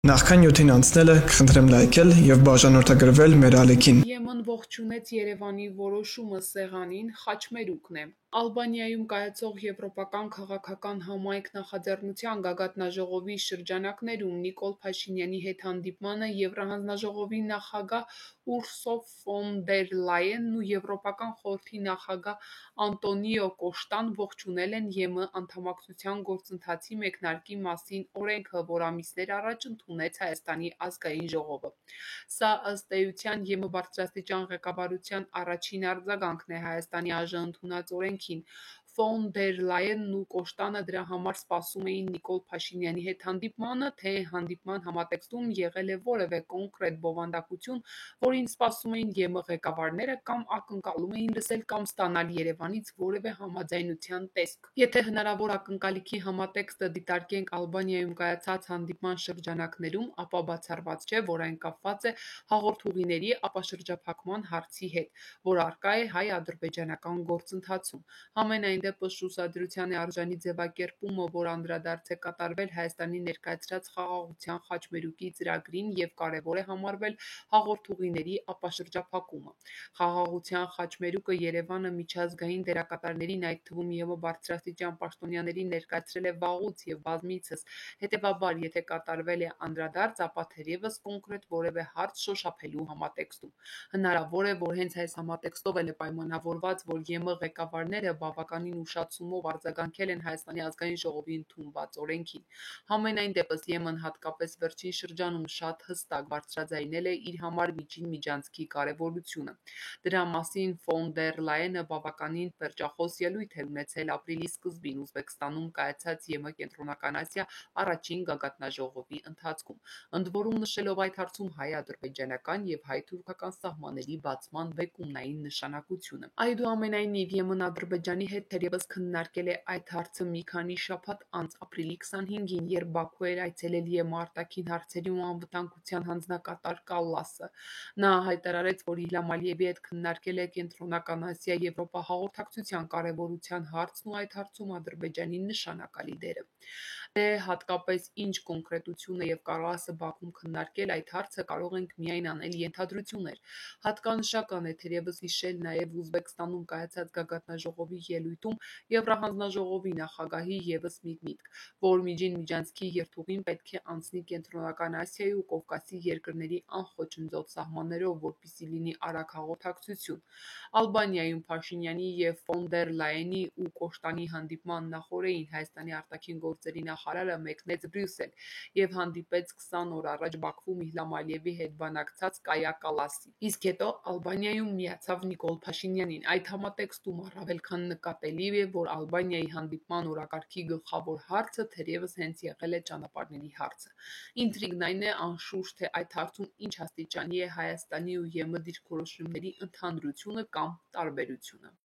Նախքան նյութին անցնելը կխնդրեմ լայքել և բաժանորդագրվել մեր ալիքին։ ԵՄ-ն ողջունեց Երևանի որոշումը սեղանին, խաչմերուկն է։ Ալբանիայում կայացող Եվրոպական քաղաքական համայնք նախաձեռնության գագաթնաժողովի շրջանակներում Նիկոլ Փաշինյանի հետ հանդիպմանը Եվրահանձնաժողովի նախագահ Ուրսուլա ֆոն դեր Լայենն ու Եվրոպական խորհրդի նախագահ Անտոնիո Կոշտան ողջունել են ԵՄ անդամակցության գործընթացի մեկնարկի մասին օրենքը, որ ամիսներ առաջ ընդունեց Հայաստանի ազգային ժողովը։ Սա ըստ էության ԵՄ բարձրաստիճան ղեկավարության առաջին արձագանքն է Հայաստանի այժմ ընդունած օրենքին։ Ֆոն դեր Լայենն ու Կոշտանը դրա համար սպասում էին Նիկոլ Փաշինյանի հետ հանդիպմանը, թե հանդիպման համատեքստում եղել է որևէ կոնկրետ բովանդակություն, որին սպասում էին ԵՄ ղեկավարները կամ ակնկալում էին լսել կամ ստանալ Երևանից որևէ համաձայնության տեսք։ Եթե հնարավոր ակնկալիքի համատեքստը դիտարկենք Ալբանիայում կայացած հանդիպման շրջանակներում, ապա բացառված չէ, որ այն կապված է հաղորդուղիների ապաշրջափակման հարցի հետ, որ առկա է հայ-ադրբեջանական գործընթացում։ Համենայն դեպս շուսադրության է արժանի ձևակերպումը, որ անդրադարձ է կատարվել Հայաստանի ներկայացրած խաղաղության խաչմերուկի ծրագրին և կարևոր է համարվել հաղորդուղիների ապաշրջափակումը։ Խաղաղության խաչմերուկը Երևանը միջազգային դերակատարներին, այդ թվում ԵՄ բարձրաստիճան պաշտոնյաներին ներկայացրել է վաղուց և բազմիցս, հետևաբար, եթե կատարվել է անդրադարձ, ապա թերևս կոնկրետ որևէ հարց շոշափելու համատեքստում։ Հնարավոր է, որ հենց այս համատեքստով էլ է պայմանավորված, որ ԵՄ ղեկավարները բավականին ուշացումով արձագանքել են Հայաստանի ազգային ժողովի ընդունված օրենքին։ Համենայն դեպս ԵՄ-ն հատկապես վերջին շրջանում շատ հստակ բարձրաձայնել է իր համար միջին միջանցքի կարևորությունը։ Դրա մասին ֆոն դեր Լայենը բավականին պերճախոս ելույթ էր ունեցել ապրիլի սկզբին Ուզբեկստանում կայացած ԵՄ Կենտրոնական Ասիա առաջին գագաթնաժողովի ընթացքում, ընդ որում նշելով այդ հարցում հայ-ադրբեջանական և հայ-թուրքական սահմանների բացման բեկումնային նշանակությունը։ Այդուամենայնիվ, ԵՄ-ն Ադրբեջանի հետ թերևս քննարկել է այդ հարցը մի քանի շաբաթ անց, ապրիլի 25-ին, երբ Բաքու էր այցելել ԵՄ արտաքին հարցերի ու անվտանգության հանձնակատար Կալլասը։ Նա հայտարարեց, որ Իլհամ Ալիևի հետ քննարկել է Կենտրոնական Ասիա-Եվրոպա հաղորդակցության կարևորության հարցն ու այդ հարցում Ադրբեջանի նշանակալի դերը։ Դե հատկապես ինչ կոնկրետություն է և Կալլասը Բաքվում քննարկել այդ հարցը կարող ենք միայն անել ենթադրություններ։ Հատկանշական է թերևս հիշել նաև Ուզբեկստանում կայացած գագաթնաժողովի ելույթում Եվրահանձնաժողովի նախագահի ևս մի միտք, որ միջին միջանցքի երթուղին պետք է անցնի Կենտրոնական Ասիայի ու Կովկասի երկրների անխոչընդոտ սահմաններով, որպեսզի լինի արագ հաղորդակցություն։ Ալբանիայում Փաշինյանի և ֆոն դեր Լայենի ու Կոշտանի հանդիպման նախօրեին Հայաստանի արտաքին գործերի նախարարը մեկնեց Բրյուսել և հանդիպեց 20 օր առաջ Բաքվում Իլհամ Ալիևի հետ բանակցած Կայա Կալասին։ Իսկ հետո Ալբանիայում միացավ Նիկոլ Փաշինյանին։ Այդ համատեքստում առավել քան նկատելի է, որ Ալբանիայի հանդիպման օրակարգի գլխավոր հարցը թերևս հենց եղել է ճանապարհների հարցը։ Ինտրիգն այն է, անշուշտ, թե այդ հարցում ինչ աստիճանի է Հայաստանի ու ԵՄ դիրքորոշումների ընդհանրությունը կամ տարբերությունը։